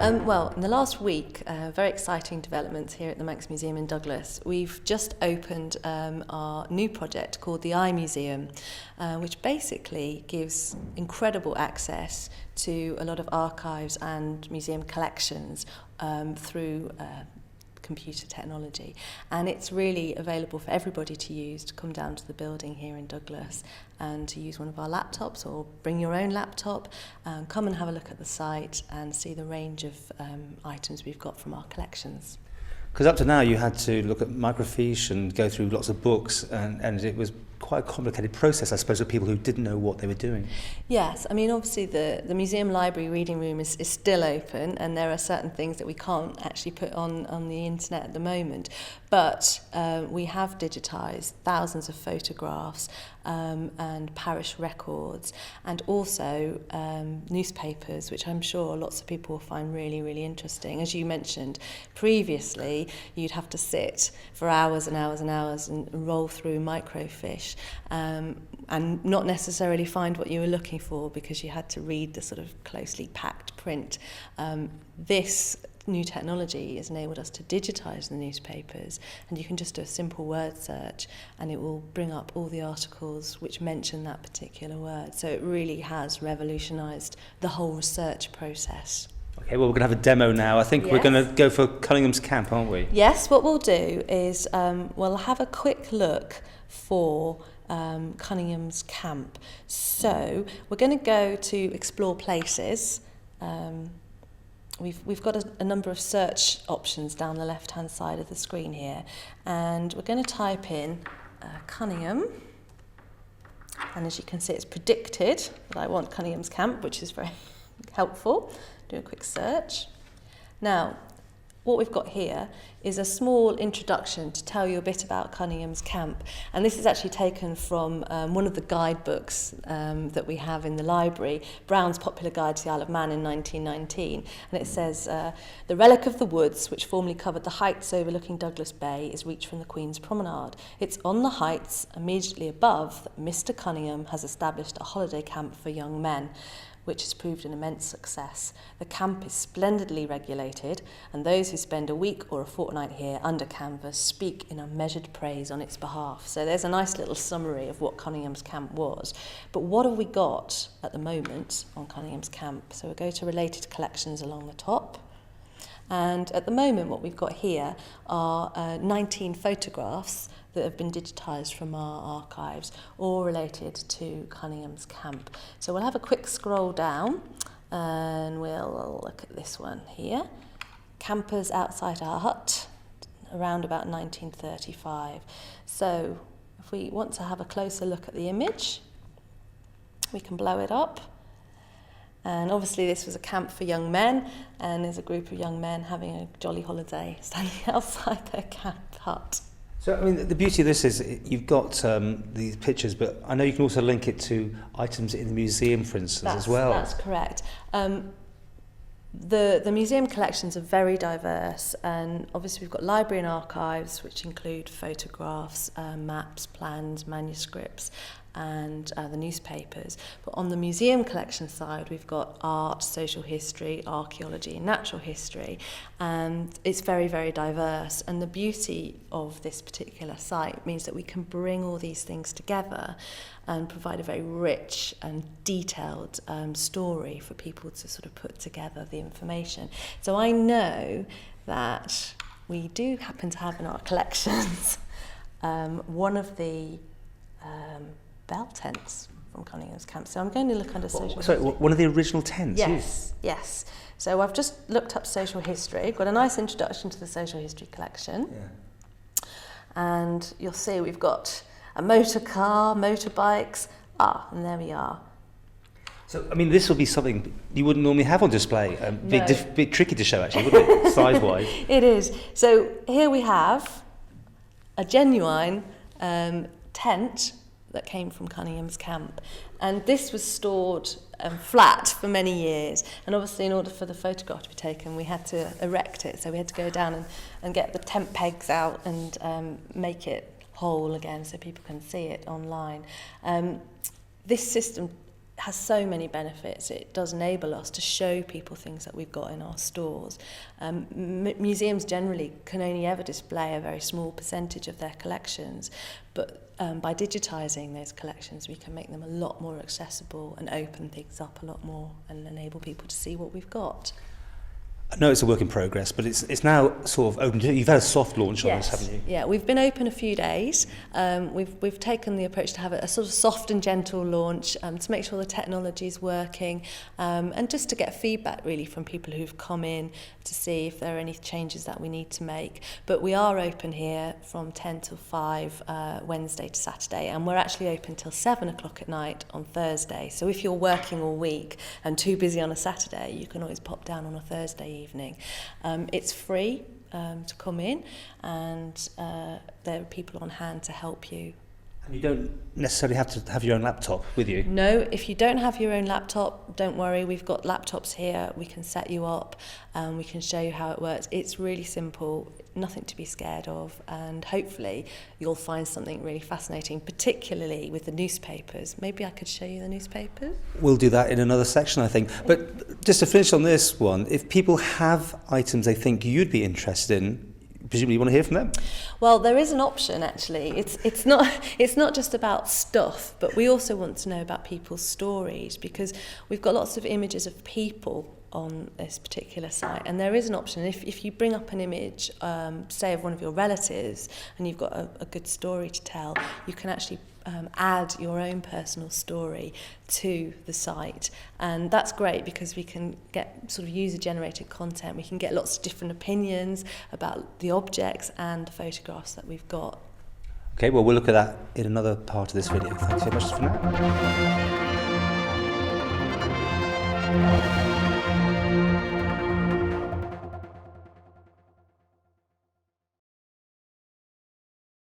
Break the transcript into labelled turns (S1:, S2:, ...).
S1: Well, in the last week, very exciting developments here at the Manx Museum in Douglas. We've just opened our new project called the iMuseum, which basically gives incredible access to a lot of archives and museum collections through computer technology, and it's really available for everybody to use, to come down to the building here in Douglas and to use one of our laptops or bring your own laptop, come and have a look at the site and see the range of items we've got from our collections.
S2: Because up to now you had to look at microfiche and go through lots of books, and it was quite a complicated process, I suppose, for people who didn't know what they were doing.
S1: Yes, I mean, obviously the museum library reading room is still open, and there are certain things that we can't actually put on the internet at the moment, but we have digitised thousands of photographs and parish records, and also newspapers, which I'm sure lots of people will find really, really interesting. As you mentioned previously, you'd have to sit for hours and hours and hours and roll through microfiche and not necessarily find what you were looking for because you had to read the sort of closely packed print. This new technology has enabled us to digitise the newspapers, and you can just do a simple word search and it will bring up all the articles which mention that particular word. So it really has revolutionised the whole research process.
S2: Okay, well, we're going to have a demo now. I think we're going to go for Cunninghams Camp, aren't we?
S1: Yes, what we'll do is we'll have a quick look for Cunninghams Camp. So we're going to go to Explore Places. We've got a number of search options down the left-hand side of the screen here, and we're going to type in Cunningham, and as you can see it's predicted that I want Cunninghams Camp, which is very helpful. Do a quick search. Now, what we've got here is a small introduction to tell you a bit about Cunninghams Camp, and this is actually taken from one of the guidebooks that we have in the library, Brown's Popular Guide to the Isle of Man in 1919, and it says, the relic of the woods which formerly covered the heights overlooking Douglas Bay is reached from the Queen's Promenade. It's on the heights immediately above that Mr. Cunningham has established a holiday camp for young men, which has proved an immense success. The camp is splendidly regulated, and those who spend a week or a fortnight here under canvas speak in unmeasured praise on its behalf. So there's a nice little summary of what Cunningham's Camp was. But what have we got at the moment on Cunningham's Camp? So we'll go to related collections along the top. And at the moment, what we've got here are 19 photographs that have been digitised from our archives, all related to Cunningham's Camp. So we'll have a quick scroll down and we'll look at this one here. Campers outside our hut, around about 1935. So if we want to have a closer look at the image, we can blow it up. And obviously this was a camp for young men, and there's a group of young men having a jolly holiday standing outside their camp hut.
S2: So, I mean, the beauty of this is you've got these pictures, but I know you can also link it to items in the museum, for instance, as well.
S1: That's correct. The museum collections are very diverse, and obviously we've got library and archives, which include photographs, maps, plans, manuscripts, and the newspapers. But on the museum collection side, we've got art, social history, archaeology, and natural history, and it's very, very diverse. And the beauty of this particular site means that we can bring all these things together and provide a very rich and detailed story for people to sort of put together the information. So I know that we do happen to have in our collections one of the bell tents from Cunninghams Camp. So I'm going to look under social history.
S2: One of the original tents?
S1: Yes. So I've just looked up social history, got a nice introduction to the social history collection. Yeah. And you'll see we've got a motor car, motorbikes, and there we are.
S2: So, I mean, this will be something you wouldn't normally have on display. Bit tricky to show, actually, wouldn't it, size-wise?
S1: It is. So here we have a genuine tent that came from Cunningham's Camp, and this was stored flat for many years, and obviously in order for the photograph to be taken we had to erect it, so we had to go down and get the tent pegs out and make it whole again so people can see it online. This system has so many benefits. It does enable us to show people things that we've got in our stores. Museums generally can only ever display a very small percentage of their collections, but by digitising those collections, we can make them a lot more accessible and open things up a lot more and enable people to see what we've got.
S2: I know it's a work in progress, but it's now sort of open. You've had a soft launch on this, haven't you?
S1: Yeah, we've been open a few days. We've taken the approach to have a sort of soft and gentle launch to make sure the technology is working and just to get feedback really from people who've come in to see if there are any changes that we need to make. But we are open here from 10 till 5 Wednesday to Saturday, and we're actually open till 7 o'clock at night on Thursday. So if you're working all week and too busy on a Saturday, you can always pop down on a Thursday evening. It's free to come in, and there are people on hand to help you.
S2: And you don't necessarily have to have your own laptop with you?
S1: No, if you don't have your own laptop, don't worry, we've got laptops here, we can set you up, we can show you how it works. It's really simple, nothing to be scared of, and hopefully you'll find something really fascinating, particularly with the newspapers. Maybe I could show you the newspapers?
S2: We'll do that in another section, I think. But just to finish on this one, if people have items they think you'd be interested in, presumably you want to hear from them?
S1: Well, there is an option actually. It's not just about stuff, but we also want to know about people's stories, because we've got lots of images of people on this particular site, and there is an option. If you bring up an image, say of one of your relatives, and you've got a good story to tell, you can actually add your own personal story to the site, and that's great because we can get sort of user-generated content. We can get lots of different opinions about the objects and the photographs that we've got.
S2: Okay, well, we'll look at that in another part of this video. Thanks so much for now.